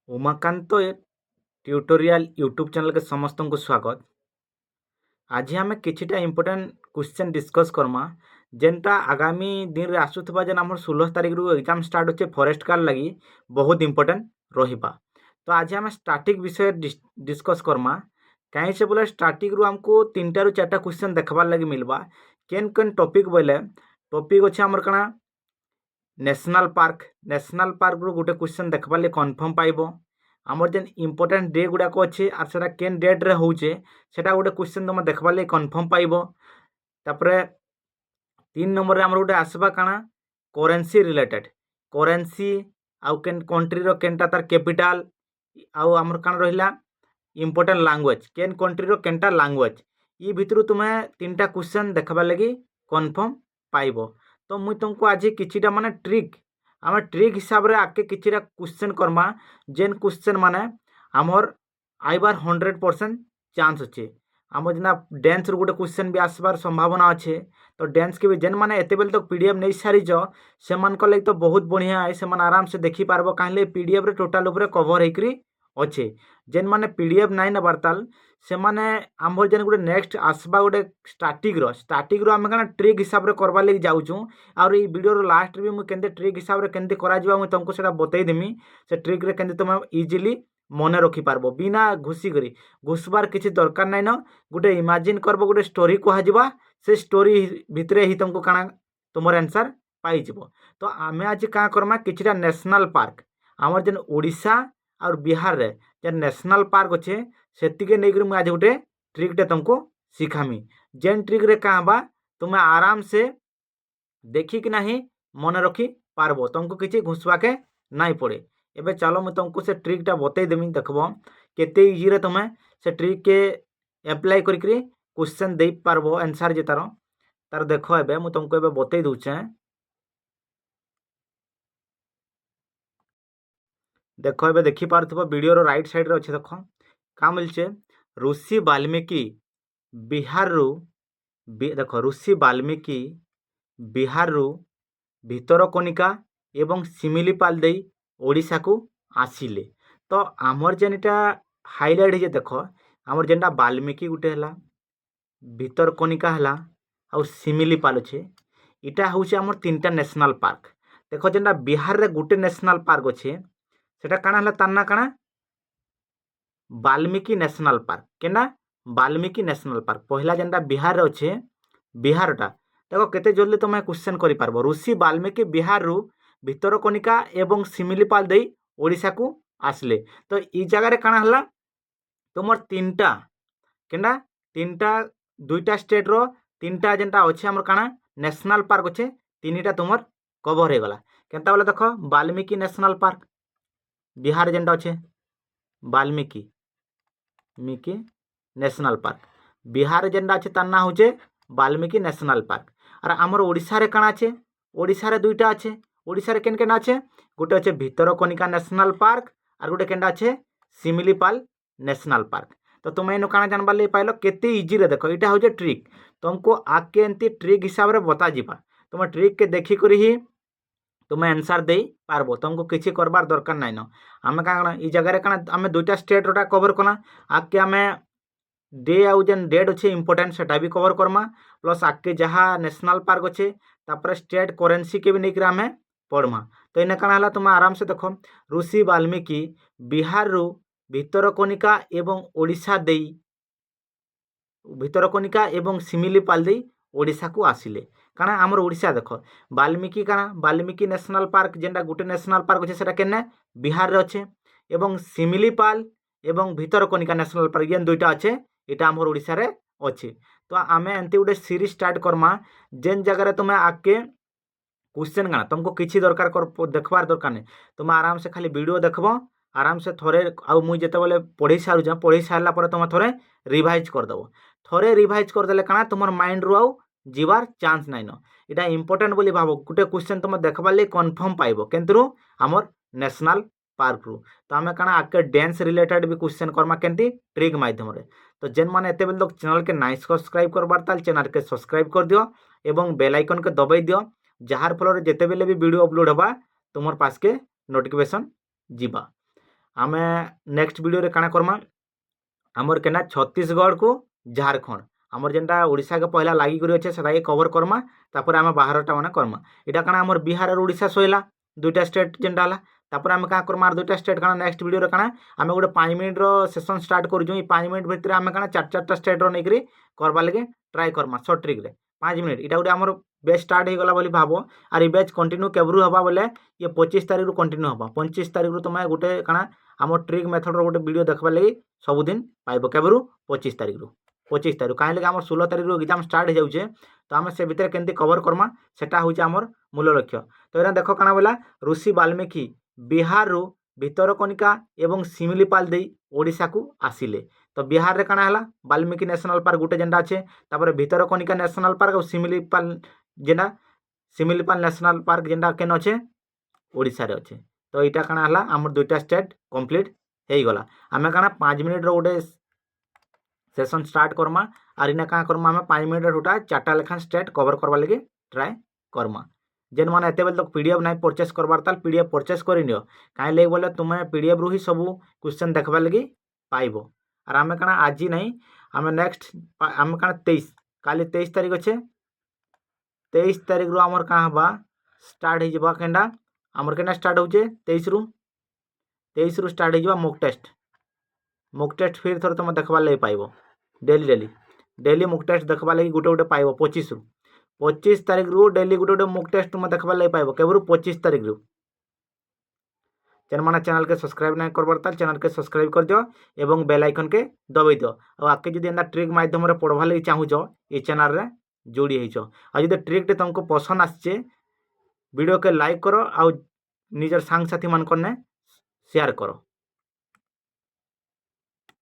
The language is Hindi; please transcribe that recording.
उमाकांत ट्यूटोरियल यूट्यूब चैनल के समस्त को स्वागत। आज आम किछिटा इम्पोर्टेंट क्वेश्चन डिस्कस करमा जेनटा आगामी दिन रे आसुथबा जेन हमर 16 तारिख रु एग्जाम स्टार्ट होचे फॉरेस्ट गार्ड लगी बहुत इम्पोर्टेंट रहिबा। तो आज आम स्टैटिक विषय डिस्कस करमा कहीं से बोले स्टैटिक रु हमको 3टा रु 4टा क्वेश्चन देखबार लगी मिलबा। केन केन टॉपिक बोले टॉपिक अच्छे हमर कणा नेशनल पार्क रु गोटे क्वेश्चन देखबार लगी कन्फर्म पाइबो। आमर जेन इम्पोर्टेंट डे गुड़ाक अच्छे आर सेटा केन डेट रे होचे सेटा गोटे क्वेश्चन तुम देखबार लगी कन्फर्म पाइबो। तापरे 3 नंबर रे हमर गोटे आसबा काना करेन्सी रिलेटेड करेन्सी आउ केन कंट्री रो केनटा तार कैपिटल आउ हमर काना रहिला इम्पोर्टेंट लैंग्वेज केन कंट्री रो केनटा लैंग्वेज ई भितरु तुमे 3टा क्वेश्चन देखबार लगी कन्फर्म पाइबो। तो मुई तुमको आज किछिटा माने ट्रिक आम ट्रिक हिसाब रे आके किछिटा क्वेश्चन करमा जेन क्वेश्चन माने आमर आइबार 100% चांस अच्छे। आम जेना डांस रो गोटे क्वेश्चन भी आसबार संभावना अच्छे। तो डांस के भी जेन माने एते बेल तक पीडीएफ नहीं सारिज से मानक लगी तो बहुत बढ़िया है, से माने आराम से देखि पारबो काहे पीडीएफ रे टोटल ऊपर कवर हेकरी अच्छे। जेन माने पीडीएफ नाइन नबारताल से माने आमर जेन गोटे नेक्स्ट आसबा गोटे स्टैटिक रो आम कना ट्रिक हिसाब रे करबार लगी जाउछु। और ई वीडियो रो लास्ट रे भी मु केनते ट्रिक हिसाब रे केनते करा जिबा मु तुमको सेटा बतई देमी। से ट्रिक रे केनते तुम इजीली मने रखी पारबो बिना घुसी करी घुसबार किछि दरकार नाइन। गोटे इमेजिन करबो गोटे स्टोरी कहा जिबा से स्टोरी भितरे ही तुमको काना तुमर आंसर पाई जिवो। तो आमे आज का करमा किछिटा नेशनल पार्क आमर जेन ओडिशा और बिहार रे जेन नेशनल पार्क अच्छे सेतिके नेइकरी मु आज गोटे ट्रिकटे तुमको सिखामी। जेन ट्रिक रे का बा तुम आराम से देखी कि नहीं मन रखी पारबो तुमको किसी घुसवाके नहीं पड़े। एबे चलो मैं तुमको से ट्रिकटा बतई देमी देखबो केते इजी रे तुम से ट्रिक के अप्लाई करी क्वेश्चन दे पारबो आंसर जे तार देखो एबे मु तुमको एबे बतई दूचे। देखो एबे देखि पारथबो वीडियो रो राइट साइड रे अछि देखो का मिलचे ऋषि वाल्मीकि बिहार रु देखो ऋषि वाल्मीकि बिहार रु भितरकनिका एवं सिमिलीपाल देई ओडिशा को आसिले। तो आमर जेन इटा हाइलाइट है देखो आमर जेनटा वाल्मीकि गुटे हला भितरकनिका हला आउ सिमिलीपाल अच्छे इटा होचे आमर 3टा नेशनल पार्क। देखो जेनटा बिहार रे गुटे नेशनल पार्क अच्छे सेटा काना हला तार ना काना वाल्मीकि नेशनल पार्क केना वाल्मीकि नेशनल पार्क पहला जेनटा बिहार रे अच्छे बिहारटा देखो केते जल्दी तुम क्वेश्चन करि पारबो ऋषि वाल्मीकि बिहार रु भितरकनिका एवं सिमिलीपाल देई ओडिशा को आसले। तो ई जगह रे काना हला तुमर 3टा केना 3टा 2टा स्टेट रो 3टा जेनटा अच्छे हमर काना नेशनल पार्क अच्छे 3टा तुमर कवर हो गला। केनता बोले देखो वाल्मीकि नेशनल पार्क बिहार जेनटा अच्छे वाल्मीकि नेशनल पार्क बिहार जेनटा अच्छे तार ना होचे वाल्मीकि नेशनल पार्क। और आमर ओडिशा रे काना अच्छे ओडिशा रे 2टा अच्छे ओडिशा रे केन केन अच्छे गोटे अच्छे भितरकनिका नेशनल पार्क और गोटे केनटा अच्छे सिमिलीपाल नेशनल पार्क। तो तुम इन काना जानबार लगे पाइल केते इजी रे देखो इटा होचे ट्रिक तुमको आके एंती ट्रिक हिसाब रे बता जिबा तुम ट्रिक के देखी करी ही तुम आंसर दे पारबो तुमको किसी करबार दरकार नाइन। आमे काना ई जगह रे काना आमे 2टा स्टेट रोटा कवर कला आके आमे डे आउ जेन डेट अच्छे इम्पोर्टेंट सेटा भी कवर करमा प्लस आके जहाँ नेशनल पार्क अच्छे तापर स्टेट करेन्सी के भी नहीं आमे पढ़मा। तो इन्हें काना हला तुम आराम से देखो ऋषि वाल्मीकि बिहार रु भितरकनिका एवं ओडिशा देई भितरकनिका एवं सिमिलीपाल देई ओडिशा को आसिले काना आमर ओडिशा देखो वाल्मीकि काना वाल्मीकि नेशनल पार्क जेनटा गोटे नेशनल पार्क अच्छे सेटा केने बिहार रे अच्छे एवं सिमिलीपाल एवं भितरकनिका नेशनल पार्क जेन 2टा अच्छे इटा आमर ओडिशा रे अच्छे। तो आमे एंती गोटे सीरीज स्टार्ट करमा जेन जगह रे तुम आके क्वेश्चन काना तुमको किसी दरकार देखबार दरकार नहीं तुम आराम से खाली वीडियो देखबो आराम से थोड़े आउ मुई जेते बेले पढ़ी सारला पर तुम थोड़े रिवाइज करदेव थोड़े रिवाइज करदेले काना तुमर माइंड रु आउ जीवार चांस नाइन। इटा इम्पोर्टेंट बोली भाव गोटे क्वेश्चन तुम देखबार लगे कन्फर्म पाइबो केंतु आमर नेशनल पार्क रु। तो आमे काना आके डांस रिलेटेड भी क्वेश्चन करमा केंती ट्रिक माध्यम रे। तो जेन माने एते बेल तक चैनल के नाइ सब्सक्राइब करबार ताल चैनल के सब्सक्राइब कर दियो एवं बेल आइकन के दबाई दियो जार फल जेते बेले भी वीडियो अपलोड होबा तुमर पास के नोटिफिकेशन जीवा। आमे नेक्स्ट वीडियो रे काना करमा आमर केना छत्तीसगढ़ को झारखंड आमर जेनटा ओडिशा के पहला लागी करी अच्छे से कवर करमा तापर आम बाहरटा मैंने करमा इटा काना आमर बिहार और ओडिशा सैला दुईटा स्टेट जेनटा हला तापर आम क्या करमा दुईटा स्टेट काना नेक्स्ट वीडियो काना आम गोटे 5 मिनट सेसन स्टार्ट करूँ 5 मिनट भितर आम काना 4 स्टेट रो नहीं करवा लगे ट्राए करमा सर्ट ट्रिक रे 5 मिनट इटा गोटे आमर बैच स्टार्ट हो गला बोली भाव आर ये बैच कंटिन्यू केब्रु हवा बोले ये 25 तारीख रु कंटिन्यू हवा 25 तारीख रु तुम गोटे काना आम ट्रिक मेथड रो गोटे वीडियो देखवा लगी सबुदिन पाइब केब्रु 25 तारीख रु 25 तारीख कहीं आम 16 तारीख एग्जाम स्टार्ट हो जाऊे तो आम से भितर केमती कवर करमा सेटा हूँ आमर मूल लक्ष्य तो यहाँ देख काना बोला ऋषि वाल्मीकि बिहार रु भितरकनिका एवं सिमिलीपाल दे ओडिशा को आसिले तो बिहार रे काना हला वाल्मीकि नेशनल पार्क गोटे जेनटा अच्छे तापर भितरकनिका नेशनल पार्क और सिमिलीपाल जेना सिमिलीपाल नेशनल पार्क जेनटा केन अच्छे ओडिशा रे अच्छे तो यहाँ काना हला आमर दुईटा स्टेट कंप्लीट हो गला आम काना 5 मिनट रो गोटे सेसन स्टार्ट करमा आर इना क्या करमा आम 5 मिनट टोटा 4टा लेखान स्टेट कवर करवा लगे ट्राए करमा जेन मैंने एत तक पीडीएफ ना परचेस करवार ताल पीडीएफ परचेस कर नियो कहीं लगे बोले तुम्हें पीडीएफ रू ही सब क्वेश्चन देखवा लगी पाइब और आम क्या आज नहीं आम नेक्स्ट आम क्या 23 काली 23 तारीख अच्छे 23 तारीख रू आमर क्या हवा स्टार्ट हो केन्डा आमर केना स्टार्ट होचे 23 रू स्टार्ट हो मॉक टेस्ट फिर थोड़ा तुम देखवार लगे पाइब daily daily daily mock test देखवार लगे गोटे गोटे पाइब 25 तारीख रु डेली गोटे गोटे मॉक टेस्ट तुम देखवार लगे पाइब केवल 25 तारीख रु जेन मैंने चैनल के सब्सक्राइब नहीं करबार चैनल के सब्सक्राइब कर दियो एवं बेल आइकन के दबाई दियो और आगे जब एंता ट्रिक माध्यम पढ़वा लगे चाहूच ये चैनल रे जोड़ी होच और जब ट्रिक तुमको पसंद आसे वीडियो के लाइक करो और निजर सांग साथी मान शेयर करो।